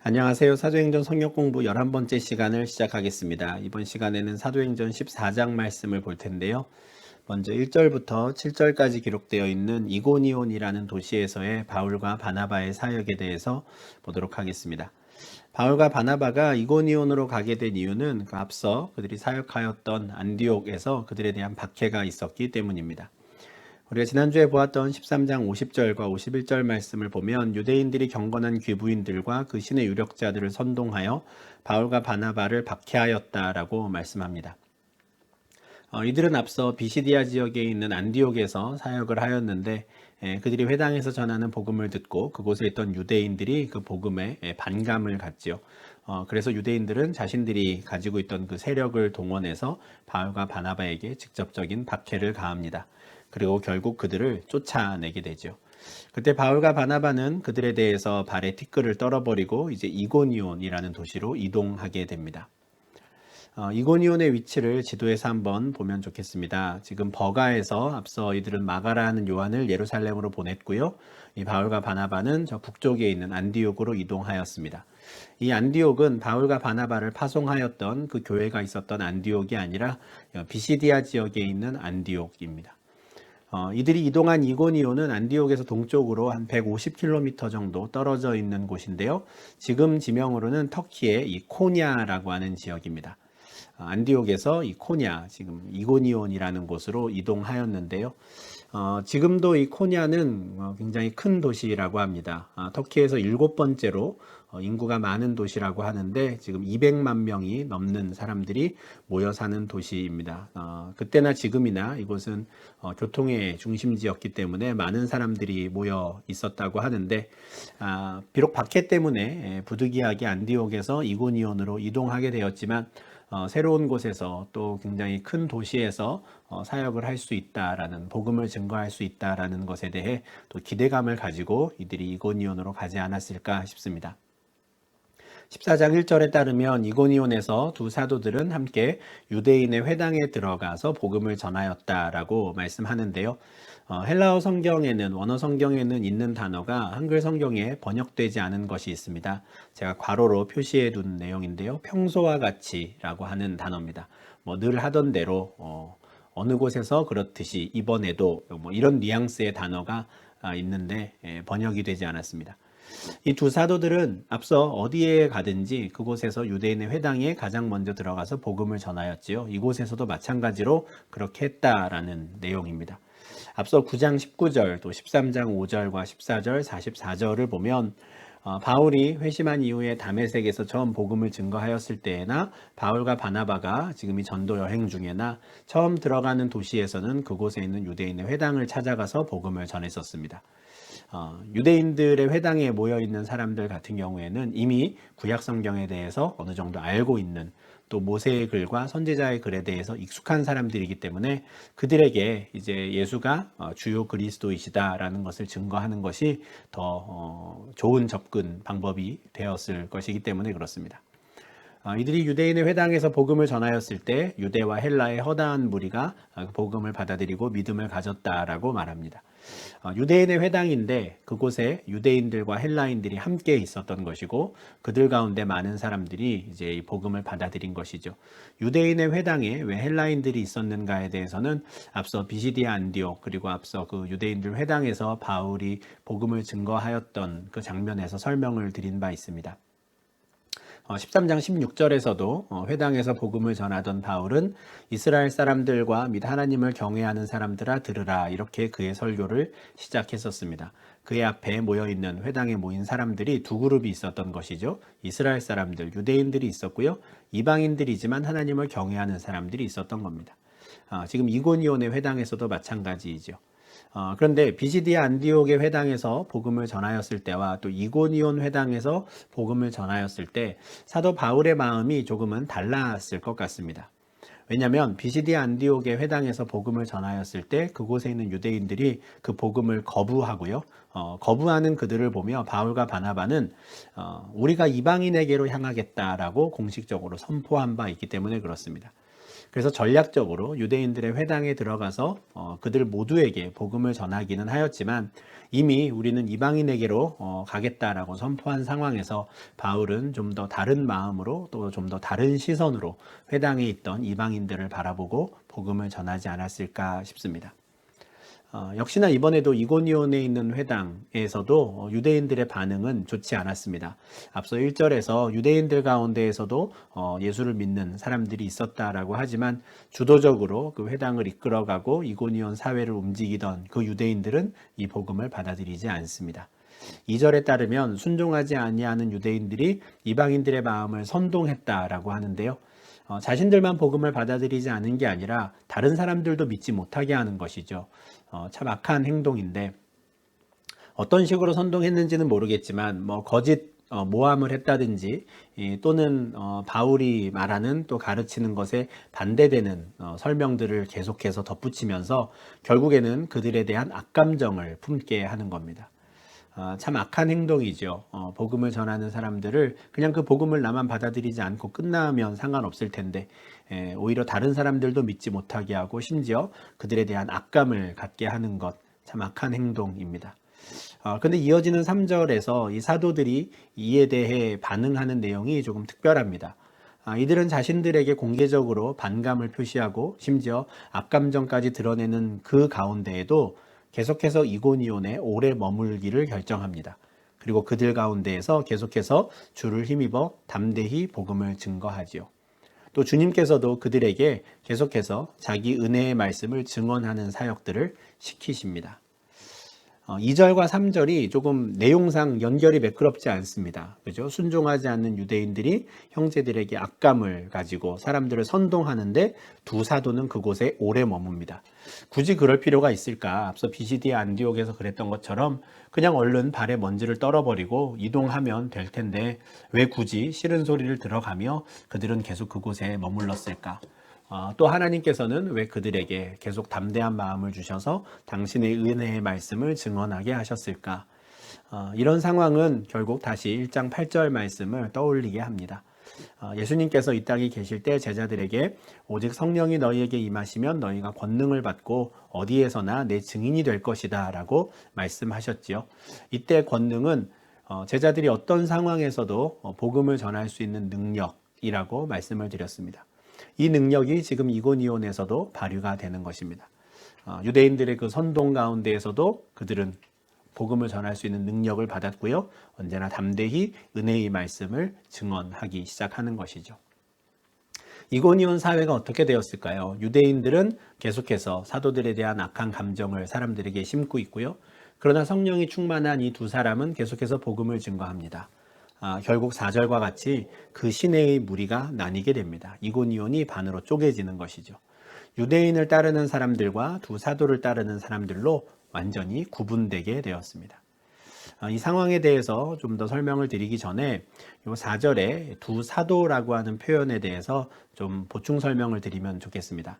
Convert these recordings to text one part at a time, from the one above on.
안녕하세요. 사도행전 성역 공부 11번째 시간을 시작하겠습니다. 이번 시간에는 사도행전 14장 말씀을 볼 텐데요. 먼저 1절부터 7절까지 기록되어 있는 이고니온이라는 도시에서의 바울과 바나바의 사역에 대해서 보도록 하겠습니다. 바울과 바나바가 이고니온으로 가게 된 이유는 앞서 그들이 사역하였던 안디옥에서 그들에 대한 박해가 있었기 때문입니다. 우리가 지난주에 보았던 13장 50절과 51절 말씀을 보면 유대인들이 경건한 귀부인들과 그 신의 유력자들을 선동하여 바울과 바나바를 박해하였다라고 말씀합니다. 이들은 앞서 비시디아 지역에 있는 안디옥에서 사역을 하였는데 그들이 회당에서 전하는 복음을 듣고 그곳에 있던 유대인들이 그 복음에 반감을 갖지요. 그래서 유대인들은 자신들이 가지고 있던 그 세력을 동원해서 바울과 바나바에게 직접적인 박해를 가합니다. 그리고 결국 그들을 쫓아내게 되죠. 그때 바울과 바나바는 그들에 대해서 발에 티끌을 떨어버리고 이제 이고니온이라는 도시로 이동하게 됩니다. 이고니온의 위치를 지도에서 한번 보면 좋겠습니다. 지금 버가에서 앞서 이들은 마가라는 요한을 예루살렘으로 보냈고요. 이 바울과 바나바는 저 북쪽에 있는 안디옥으로 이동하였습니다. 이 안디옥은 바울과 바나바를 파송하였던 그 교회가 있었던 안디옥이 아니라 비시디아 지역에 있는 안디옥입니다. 이들이 이동한 이고니온은 안디옥에서 동쪽으로 한 150km 정도 떨어져 있는 곳인데요. 지금 지명으로는 터키의 이 코냐라고 하는 지역입니다. 안디옥에서 이 코냐, 지금 이고니온이라는 곳으로 이동하였는데요. 지금도 이 코냐는 굉장히 큰 도시라고 합니다. 터키에서 7번째로 인구가 많은 도시라고 하는데 지금 200만 명이 넘는 사람들이 모여 사는 도시입니다. 그때나 지금이나 이곳은 교통의 중심지였기 때문에 많은 사람들이 모여 있었다고 하는데 비록 박해 때문에 부득이하게 안디옥에서 이고니온으로 이동하게 되었지만 새로운 곳에서 또 굉장히 큰 도시에서 사역을 할 수 있다라는, 복음을 증거할 수 있다라는 것에 대해 또 기대감을 가지고 이들이 이고니온으로 가지 않았을까 싶습니다. 14장 1절에 따르면 이고니온에서 두 사도들은 함께 유대인의 회당에 들어가서 복음을 전하였다라고 말씀하는데요. 헬라어 성경에는, 원어 성경에는 있는 단어가 한글 성경에 번역되지 않은 것이 있습니다. 제가 괄호로 표시해 둔 내용인데요. 평소와 같이라고 하는 단어입니다. 늘 하던 대로 어느 곳에서 그렇듯이 이번에도 이런 뉘앙스의 단어가 있는데 번역이 되지 않았습니다. 이 두 사도들은 앞서 어디에 가든지 그곳에서 유대인의 회당에 가장 먼저 들어가서 복음을 전하였지요. 이곳에서도 마찬가지로 그렇게 했다라는 내용입니다. 앞서 9장 19절 또 13장 5절과 14절 44절을 보면 바울이 회심한 이후에 다메섹에서 처음 복음을 증거하였을 때에나 바울과 바나바가 지금 이 전도 여행 중에나 처음 들어가는 도시에서는 그곳에 있는 유대인의 회당을 찾아가서 복음을 전했었습니다. 유대인들의 회당에 모여 있는 사람들 같은 경우에는 이미 구약 성경에 대해서 어느 정도 알고 있는, 또 모세의 글과 선지자의 글에 대해서 익숙한 사람들이기 때문에 그들에게 이제 예수가 주요 그리스도이시다라는 것을 증거하는 것이 더 좋은 접근 방법이 되었을 것이기 때문에 그렇습니다. 이들이 유대인의 회당에서 복음을 전하였을 때 유대와 헬라의 허다한 무리가 복음을 받아들이고 믿음을 가졌다라고 말합니다. 유대인의 회당인데 그곳에 유대인들과 헬라인들이 함께 있었던 것이고 그들 가운데 많은 사람들이 이제 이 복음을 받아들인 것이죠. 유대인의 회당에 왜 헬라인들이 있었는가에 대해서는 앞서 비시디아 안디옥 그리고 앞서 그 유대인들 회당에서 바울이 복음을 증거하였던 그 장면에서 설명을 드린 바 있습니다. 13장 16절에서도 회당에서 복음을 전하던 바울은 이스라엘 사람들과 및 하나님을 경외하는 사람들아 들으라, 이렇게 그의 설교를 시작했었습니다. 그의 앞에 모여있는, 회당에 모인 사람들이 두 그룹이 있었던 것이죠. 이스라엘 사람들, 유대인들이 있었고요. 이방인들이지만 하나님을 경외하는 사람들이 있었던 겁니다. 지금 이고니온의 회당에서도 마찬가지이죠. 그런데 비시디아 안디옥의 회당에서 복음을 전하였을 때와 또 이고니온 회당에서 복음을 전하였을 때 사도 바울의 마음이 조금은 달랐을 것 같습니다. 왜냐하면 비시디아 안디옥의 회당에서 복음을 전하였을 때 그곳에 있는 유대인들이 그 복음을 거부하고요. 거부하는 그들을 보며 바울과 바나바는 우리가 이방인에게로 향하겠다라고 공식적으로 선포한 바 있기 때문에 그렇습니다. 그래서 전략적으로 유대인들의 회당에 들어가서 그들 모두에게 복음을 전하기는 하였지만 이미 우리는 이방인에게로 가겠다라고 선포한 상황에서 바울은 좀 더 다른 마음으로 또 좀 더 다른 시선으로 회당에 있던 이방인들을 바라보고 복음을 전하지 않았을까 싶습니다. 역시나 이번에도 이고니온에 있는 회당에서도 유대인들의 반응은 좋지 않았습니다. 앞서 1절에서 유대인들 가운데에서도 예수를 믿는 사람들이 있었다라고 하지만 주도적으로 그 회당을 이끌어가고 이고니온 사회를 움직이던 그 유대인들은 이 복음을 받아들이지 않습니다. 2절에 따르면 순종하지 아니하는 유대인들이 이방인들의 마음을 선동했다라고 하는데요. 자신들만 복음을 받아들이지 않은 게 아니라 다른 사람들도 믿지 못하게 하는 것이죠. 참 악한 행동인데 어떤 식으로 선동했는지는 모르겠지만 거짓 모함을 했다든지 또는 바울이 말하는 또 가르치는 것에 반대되는 설명들을 계속해서 덧붙이면서 결국에는 그들에 대한 악감정을 품게 하는 겁니다. 참 악한 행동이죠. 복음을 전하는 사람들을 그냥 그 복음을 나만 받아들이지 않고 끝나면 상관없을 텐데 오히려 다른 사람들도 믿지 못하게 하고 심지어 그들에 대한 악감을 갖게 하는 것, 참 악한 행동입니다. 근데 이어지는 3절에서 이 사도들이 이에 대해 반응하는 내용이 조금 특별합니다. 이들은 자신들에게 공개적으로 반감을 표시하고 심지어 악감정까지 드러내는 그 가운데에도 계속해서 이고니온에 오래 머물기를 결정합니다. 그리고 그들 가운데에서 계속해서 주를 힘입어 담대히 복음을 증거하지요. 또 주님께서도 그들에게 계속해서 자기 은혜의 말씀을 증언하는 사역들을 시키십니다. 2절과 3절이 조금 내용상 연결이 매끄럽지 않습니다. 그죠? 순종하지 않는 유대인들이 형제들에게 악감을 가지고 사람들을 선동하는데 두 사도는 그곳에 오래 머뭅니다. 굳이 그럴 필요가 있을까? 앞서 비시디아 안디옥에서 그랬던 것처럼 그냥 얼른 발에 먼지를 떨어버리고 이동하면 될 텐데 왜 굳이 싫은 소리를 들어가며 그들은 계속 그곳에 머물렀을까? 또 하나님께서는 왜 그들에게 계속 담대한 마음을 주셔서 당신의 은혜의 말씀을 증언하게 하셨을까? 이런 상황은 결국 다시 1장 8절 말씀을 떠올리게 합니다. 예수님께서 이 땅에 계실 때 제자들에게 오직 성령이 너희에게 임하시면 너희가 권능을 받고 어디에서나 내 증인이 될 것이다 라고 말씀하셨지요. 이때 권능은 제자들이 어떤 상황에서도 복음을 전할 수 있는 능력이라고 말씀을 드렸습니다. 이 능력이 지금 이고니온에서도 발휘가 되는 것입니다. 유대인들의 그 선동 가운데에서도 그들은 복음을 전할 수 있는 능력을 받았고요. 언제나 담대히 은혜의 말씀을 증언하기 시작하는 것이죠. 이고니온 사회가 어떻게 되었을까요? 유대인들은 계속해서 사도들에 대한 악한 감정을 사람들에게 심고 있고요. 그러나 성령이 충만한 이 두 사람은 계속해서 복음을 증거합니다. 결국 4절과 같이 그 시내의 무리가 나뉘게 됩니다. 이고니온이 반으로 쪼개지는 것이죠. 유대인을 따르는 사람들과 두 사도를 따르는 사람들로 완전히 구분되게 되었습니다. 이 상황에 대해서 좀 더 설명을 드리기 전에 이 4절에 두 사도라고 하는 표현에 대해서 좀 보충 설명을 드리면 좋겠습니다.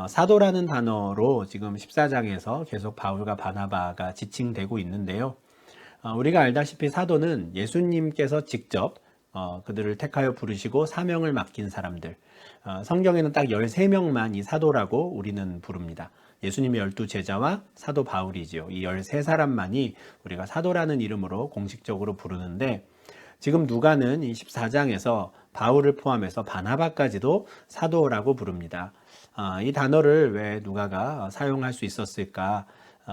사도라는 단어로 지금 14장에서 계속 바울과 바나바가 지칭되고 있는데요. 우리가 알다시피 사도는 예수님께서 직접 그들을 택하여 부르시고 사명을 맡긴 사람들, 성경에는 딱 13명만 이 사도라고 우리는 부릅니다. 예수님의 12제자와 사도 바울이지요. 이 13사람만이 우리가 사도라는 이름으로 공식적으로 부르는데 지금 누가는 이 14장에서 바울을 포함해서 바나바까지도 사도라고 부릅니다. 이 단어를 왜 누가가 사용할 수 있었을까?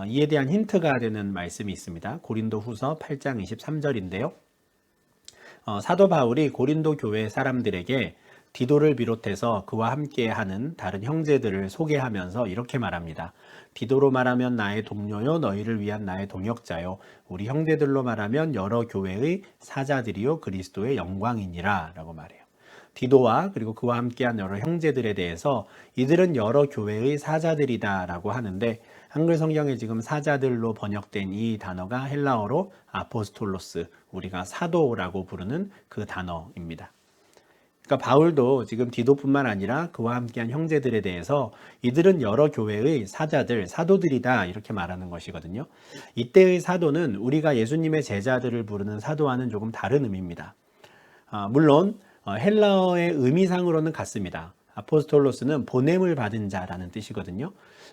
이에 대한 힌트가 되는 말씀이 있습니다. 고린도 후서 8장 23절인데요. 사도 바울이 고린도 교회 사람들에게 디도를 비롯해서 그와 함께하는 다른 형제들을 소개하면서 이렇게 말합니다. 디도로 말하면 나의 동료요 너희를 위한 나의 동역자요 우리 형제들로 말하면 여러 교회의 사자들이요 그리스도의 영광이니라 라고 말해요. 디도와 그리고 그와 함께한 여러 형제들에 대해서 이들은 여러 교회의 사자들이다 라고 하는데 한글 성경에 지금 사자들로 번역된 이 단어가 헬라어로 아포스톨로스, 우리가 사도라고 부르는 그 단어입니다. 그러니까 바울도 지금 디도뿐만 아니라 그와 함께한 형제들에 대해서 이들은 여러 교회의 사자들, 사도들이다 이렇게 말하는 것이거든요. 이때의 사도는 우리가 예수님의 제자들을 부르는 사도와는 조금 다른 의미입니다. 물론 헬라어의 의미상으로는 같습니다. 아포스톨로스는 보냄을 받은 자라는 뜻이거든요.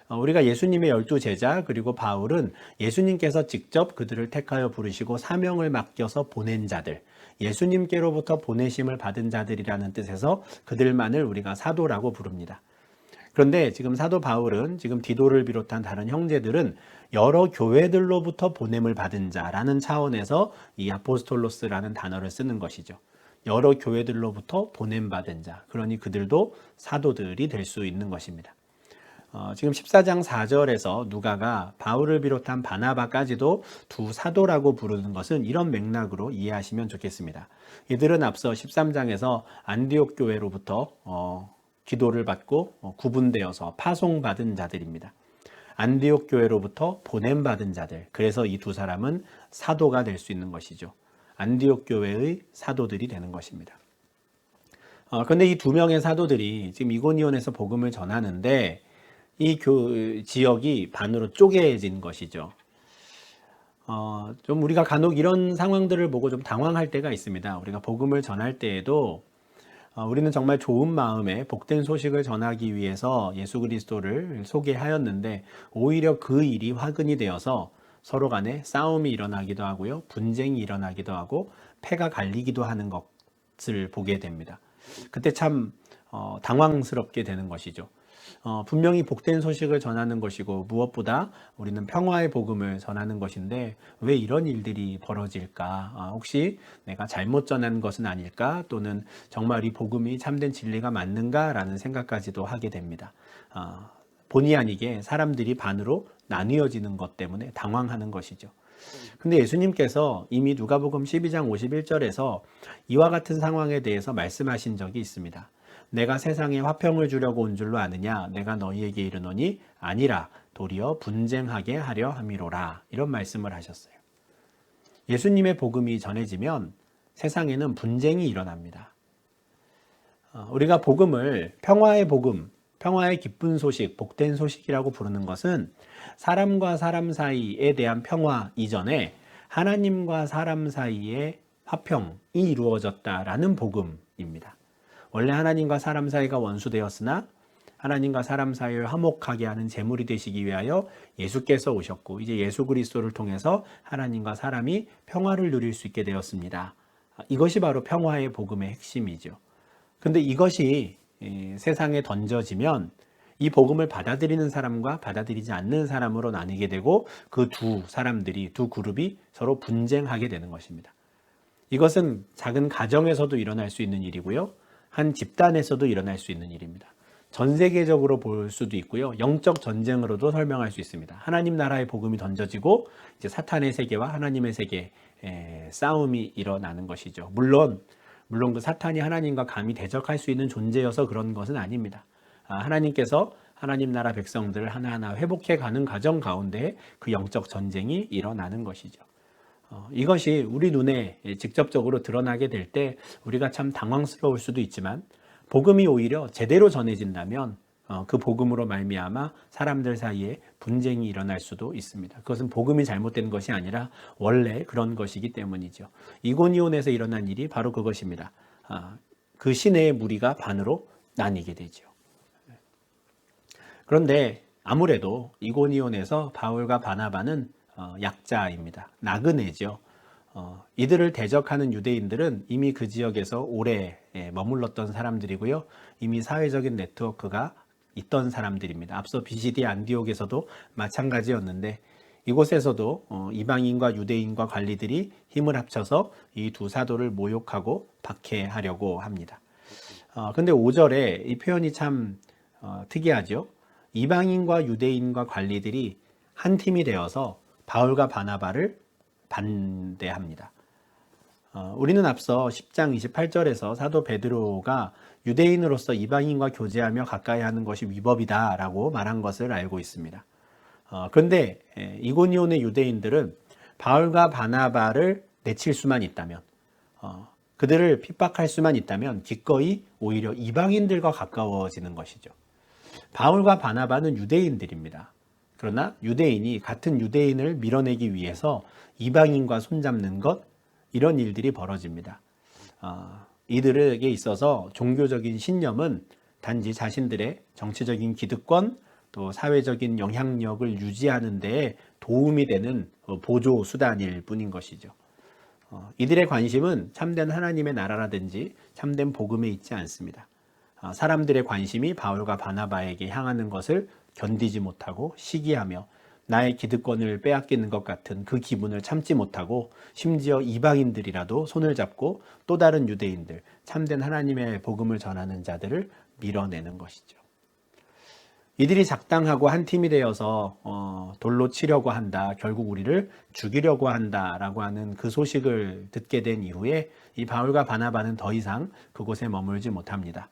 우리가 예수님의 12제자 그리고 바울은 예수님께서 직접 그들을 택하여 부르시고 사명을 맡겨서 보낸 자들, 예수님께로부터 보내심을 받은 자들이라는 뜻에서 그들만을 우리가 사도라고 부릅니다. 그런데 지금 사도 바울은 지금 디도를 비롯한 다른 형제들은 여러 교회들로부터 보냄을 받은 자라는 차원에서 이 아포스톨로스라는 단어를 쓰는 것이죠. 여러 교회들로부터 보냄받은 자, 그러니 그들도 사도들이 될 수 있는 것입니다. 지금 14장 4절에서 누가가 바울을 비롯한 바나바까지도 두 사도라고 부르는 것은 이런 맥락으로 이해하시면 좋겠습니다. 이들은 앞서 13장에서 안디옥 교회로부터 기도를 받고 구분되어서 파송받은 자들입니다. 안디옥 교회로부터 보냄받은 자들, 그래서 이 두 사람은 사도가 될 수 있는 것이죠. 안디옥 교회의 사도들이 되는 것입니다. 그런데 이 두 명의 사도들이 지금 이고니온에서 복음을 전하는데 이 지역이 반으로 쪼개진 것이죠. 좀 우리가 간혹 이런 상황들을 보고 좀 당황할 때가 있습니다. 우리가 복음을 전할 때에도 우리는 정말 좋은 마음에 복된 소식을 전하기 위해서 예수 그리스도를 소개하였는데 오히려 그 일이 화근이 되어서 서로 간에 싸움이 일어나기도 하고요. 분쟁이 일어나기도 하고 패가 갈리기도 하는 것을 보게 됩니다. 그때 참 당황스럽게 되는 것이죠. 분명히 복된 소식을 전하는 것이고 무엇보다 우리는 평화의 복음을 전하는 것인데 왜 이런 일들이 벌어질까? 혹시 내가 잘못 전한 것은 아닐까? 또는 정말 이 복음이 참된 진리가 맞는가? 라는 생각까지도 하게 됩니다. 본의 아니게 사람들이 반으로 나뉘어지는 것 때문에 당황하는 것이죠. 근데 예수님께서 이미 누가복음 12장 51절에서 이와 같은 상황에 대해서 말씀하신 적이 있습니다. 내가 세상에 화평을 주려고 온 줄로 아느냐? 내가 너희에게 이르노니 아니라 도리어 분쟁하게 하려 함이로라. 이런 말씀을 하셨어요. 예수님의 복음이 전해지면 세상에는 분쟁이 일어납니다. 우리가 복음을 평화의 복음, 평화의 기쁜 소식, 복된 소식이라고 부르는 것은 사람과 사람 사이에 대한 평화 이전에 하나님과 사람 사이에 화평이 이루어졌다라는 복음입니다. 원래 하나님과 사람 사이가 원수되었으나 하나님과 사람 사이를 화목하게 하는 제물이 되시기 위하여 예수께서 오셨고 이제 예수 그리스도를 통해서 하나님과 사람이 평화를 누릴 수 있게 되었습니다. 이것이 바로 평화의 복음의 핵심이죠. 근데 이것이 세상에 던져지면 이 복음을 받아들이는 사람과 받아들이지 않는 사람으로 나뉘게 되고 그 두 사람들이, 두 그룹이 서로 분쟁하게 되는 것입니다. 이것은 작은 가정에서도 일어날 수 있는 일이고요. 한 집단에서도 일어날 수 있는 일입니다. 전 세계적으로 볼 수도 있고요. 영적 전쟁으로도 설명할 수 있습니다. 하나님 나라의 복음이 던져지고 이제 사탄의 세계와 하나님의 세계 싸움이 일어나는 것이죠. 물론 그 사탄이 하나님과 감히 대적할 수 있는 존재여서 그런 것은 아닙니다. 하나님께서 하나님 나라 백성들을 하나하나 회복해 가는 과정 가운데 그 영적 전쟁이 일어나는 것이죠. 이것이 우리 눈에 직접적으로 드러나게 될 때 우리가 참 당황스러울 수도 있지만 복음이 오히려 제대로 전해진다면 그 복음으로 말미암아 사람들 사이에 분쟁이 일어날 수도 있습니다. 그것은 복음이 잘못된 것이 아니라 원래 그런 것이기 때문이죠. 이고니온에서 일어난 일이 바로 그것입니다. 그 시내의 무리가 반으로 나뉘게 되죠. 그런데 아무래도 이고니온에서 바울과 바나바는 약자입니다. 나그네죠. 이들을 대적하는 유대인들은 이미 그 지역에서 오래 머물렀던 사람들이고요. 이미 사회적인 네트워크가 있던 사람들입니다. 앞서 비시디 안디옥에서도 마찬가지였는데 이곳에서도 이방인과 유대인과 관리들이 힘을 합쳐서 이 두 사도를 모욕하고 박해하려고 합니다. 근데 5절에 이 표현이 참 특이하죠. 이방인과 유대인과 관리들이 한 팀이 되어서 바울과 바나바를 반대합니다. 우리는 앞서 10장 28절에서 사도 베드로가 유대인으로서 이방인과 교제하며 가까이 하는 것이 위법이다 라고 말한 것을 알고 있습니다. 그런데 이고니온의 유대인들은 바울과 바나바를 내칠 수만 있다면 그들을 핍박할 수만 있다면 기꺼이 오히려 이방인들과 가까워지는 것이죠. 바울과 바나바는 유대인들입니다. 그러나 유대인이 같은 유대인을 밀어내기 위해서 이방인과 손잡는 것, 이런 일들이 벌어집니다. 이들에게 있어서 종교적인 신념은 단지 자신들의 정치적인 기득권 또 사회적인 영향력을 유지하는 데 도움이 되는 보조 수단일 뿐인 것이죠. 이들의 관심은 참된 하나님의 나라라든지 참된 복음에 있지 않습니다. 사람들의 관심이 바울과 바나바에게 향하는 것을 견디지 못하고 시기하며 나의 기득권을 빼앗기는 것 같은 그 기분을 참지 못하고 심지어 이방인들이라도 손을 잡고 또 다른 유대인들, 참된 하나님의 복음을 전하는 자들을 밀어내는 것이죠. 이들이 작당하고 한 팀이 되어서 돌로 치려고 한다, 결국 우리를 죽이려고 한다라고 하는 그 소식을 듣게 된 이후에 이 바울과 바나바는 더 이상 그곳에 머물지 못합니다.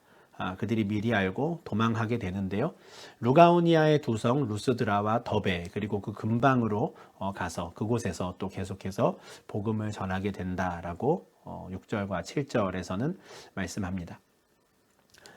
그들이 미리 알고 도망하게 되는데요. 루가오니아의 두 성 루스드라와 더베 그리고 그 근방으로 가서 그곳에서 또 계속해서 복음을 전하게 된다라고 6절과 7절에서는 말씀합니다.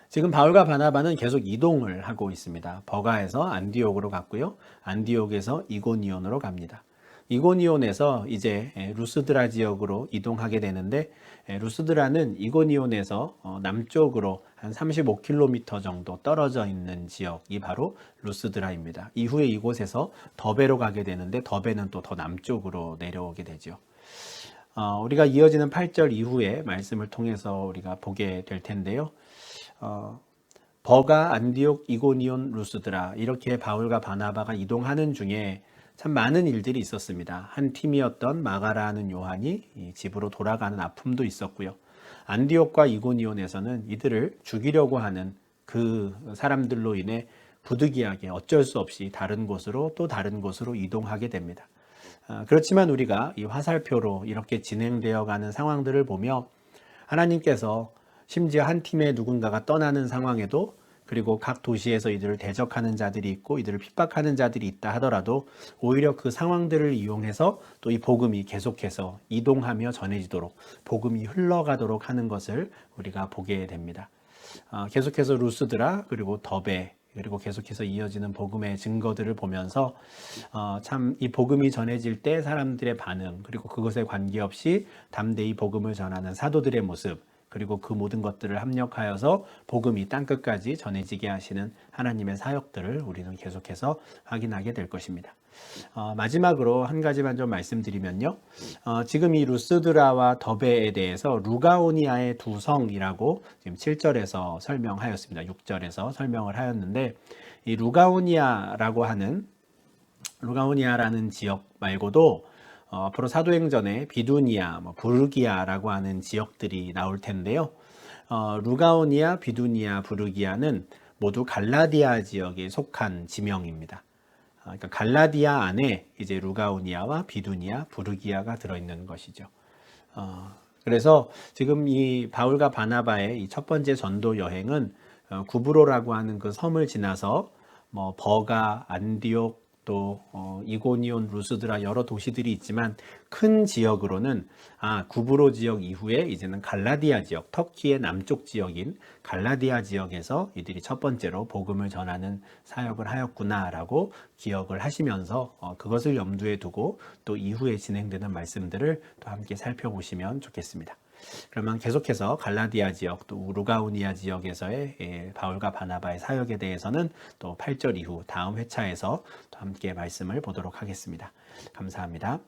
지금 바울과 바나바는 계속 이동을 하고 있습니다. 버가에서 안디옥으로 갔고요. 안디옥에서 이고니온으로 갑니다. 이고니온에서 이제 루스드라 지역으로 이동하게 되는데 루스드라는 이고니온에서 남쪽으로 한 35km 정도 떨어져 있는 지역이 바로 루스드라입니다. 이후에 이곳에서 더베로 가게 되는데 더베는 또 더 남쪽으로 내려오게 되죠. 우리가 이어지는 8절 이후에 말씀을 통해서 우리가 보게 될 텐데요. 버가, 안디옥, 이고니온, 루스드라 이렇게 바울과 바나바가 이동하는 중에 참 많은 일들이 있었습니다. 한 팀이었던 마가라는 요한이 집으로 돌아가는 아픔도 있었고요. 안디옥과 이고니온에서는 이들을 죽이려고 하는 그 사람들로 인해 부득이하게 어쩔 수 없이 다른 곳으로 또 다른 곳으로 이동하게 됩니다. 그렇지만 우리가 이 화살표로 이렇게 진행되어 가는 상황들을 보며 하나님께서 심지어 한 팀의 누군가가 떠나는 상황에도 그리고 각 도시에서 이들을 대적하는 자들이 있고 이들을 핍박하는 자들이 있다 하더라도 오히려 그 상황들을 이용해서 또 이 복음이 계속해서 이동하며 전해지도록 복음이 흘러가도록 하는 것을 우리가 보게 됩니다. 계속해서 루스드라 그리고 더베 그리고 계속해서 이어지는 복음의 증거들을 보면서 참 이 복음이 전해질 때 사람들의 반응 그리고 그것에 관계없이 담대히 복음을 전하는 사도들의 모습 그리고 그 모든 것들을 합력하여서 복음이 땅끝까지 전해지게 하시는 하나님의 사역들을 우리는 계속해서 확인하게 될 것입니다. 마지막으로 한 가지만 좀 말씀드리면요. 지금 이 루스드라와 더베에 대해서 루가오니아의 두 성이라고 지금 7절에서 설명하였습니다. 6절에서 설명을 하였는데 이 루가오니아라는 지역 말고도 앞으로 사도행전에 비두니아, 부르기아라고 하는 지역들이 나올 텐데요. 루가오니아, 비두니아, 부르기아는 모두 갈라디아 지역에 속한 지명입니다. 그러니까 갈라디아 안에 이제 루가오니아와 비두니아, 부르기아가 들어있는 것이죠. 그래서 지금 이 바울과 바나바의 이 첫 번째 전도 여행은 구브로라고 하는 그 섬을 지나서 버가, 안디옥, 또 이고니온, 루스드라 여러 도시들이 있지만 큰 지역으로는 구브로 지역 이후에 이제는 갈라디아 지역, 터키의 남쪽 지역인 갈라디아 지역에서 이들이 첫 번째로 복음을 전하는 사역을 하였구나라고 기억을 하시면서 그것을 염두에 두고 또 이후에 진행되는 말씀들을 또 함께 살펴보시면 좋겠습니다. 그러면 계속해서 갈라디아 지역 또 루가오니아 지역에서의 바울과 바나바의 사역에 대해서는 또 8절 이후 다음 회차에서 또 함께 말씀을 보도록 하겠습니다. 감사합니다.